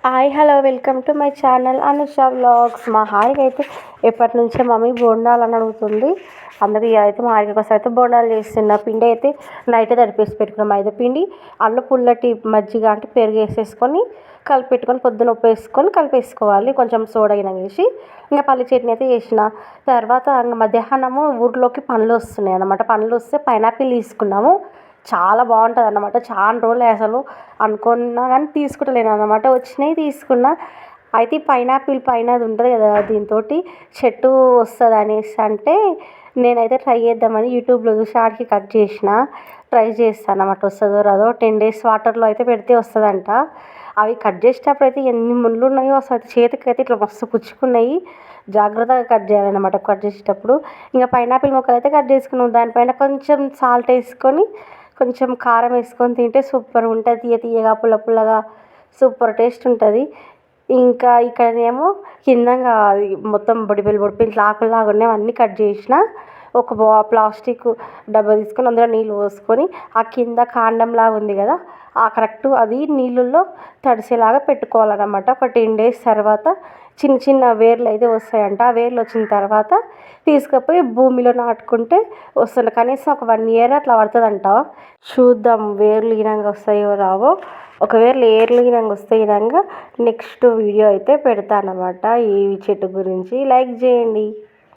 Hi hello welcome to my channel Anusha vlogs. మా హాయిగా అయితే ఎప్పటి నుంచో మమ్మీ బోండాలు అని అడుగుతుంది. అందరూ అయితే మా హాయిగా కోసం అయితే బోండాలు చేస్తున్నా. పిండి అయితే నైట్ తడిపేసి పెట్టుకున్నాం. మైదా పిండి అందులో పుల్లటి మజ్జిగ అంటే పెరుగు వేసేసుకొని కలిపెట్టుకొని పొద్దున ఉప్పు వేసుకొని కలిపేసుకోవాలి. కొంచెం సోడా గిన్నె వేసి ఇంకా పల్లి చట్నీ అయితే చేసిన. తర్వాత ఇంకా మధ్యాహ్నము ఊర్లోకి పనులు వస్తున్నాయి అన్నమాట. పనులు వస్తే పైనాపిల్ తీసుకున్నాము. చాలా బాగుంటుంది అన్నమాట. చాలా రోజులు అసలు అనుకున్నా కానీ తీసుకుంటలేను అన్నమాట. వచ్చినాయి తీసుకున్నా. అయితే పైనాపిల్ పైన అది ఉంటుంది కదా, దీంతో చెట్టు వస్తుంది అనేసి అంటే నేనైతే ట్రై చేద్దామని యూట్యూబ్లో చూసి ఆడికి కట్ చేసిన. ట్రై చేస్తాను అన్నమాట. వస్తుందో రాదో 10 days వాటర్లో అయితే పెడితే వస్తుందంట. అవి కట్ చేసేటప్పుడు అయితే ఎన్ని ముళ్ళు ఉన్నాయో అసలు చేతికి అయితే ఇట్లా మస్తు పుచ్చుకున్నాయి. జాగ్రత్తగా కట్ చేయాలన్నమాట కట్ చేసేటప్పుడు. ఇంకా పైనాపిల్ ముక్కలు అయితే కట్ చేసుకున్నాం. దానిపైన కొంచెం సాల్ట్ వేసుకొని కొంచెం కారం వేసుకొని తింటే సూపర్ ఉంటుంది. తీయ తీయగా పుల్ల పుల్లగా సూపర్ టేస్ట్ ఉంటుంది. ఇంకా ఇక్కడనేమో కిందంగా అది మొత్తం బొడిపెలు ఇట్లా ఆకుల్లాగా ఉన్నాయి. అవన్నీ కట్ చేసిన. ఒక ప్లాస్టిక్ డబ్బా తీసుకొని అందులో నీళ్ళు పోసుకొని ఆ కింద కాండంలాగా ఉంది కదా, ఆ కరెక్ట్ అది నీళ్ళల్లో తడిసేలాగా పెట్టుకోవాలన్నమాట. ఒక 10 days తర్వాత చిన్న చిన్న వేర్లు అయితే వస్తాయంట. ఆ వేర్లు వచ్చిన తర్వాత తీసుకుపోయి భూమిలో నాటుకుంటే వస్తుంది. కనీసం ఒక 1 year అట్లా పడుతుందంట. చూద్దాం వేర్లు గినంగా వస్తాయో రావో. ఒకవేళ ఏర్లు గినంగా వస్తే గినంగా నెక్స్ట్ వీడియో అయితే పెడతాను అన్నమాట ఈ చెట్టు గురించి. లైక్ చేయండి.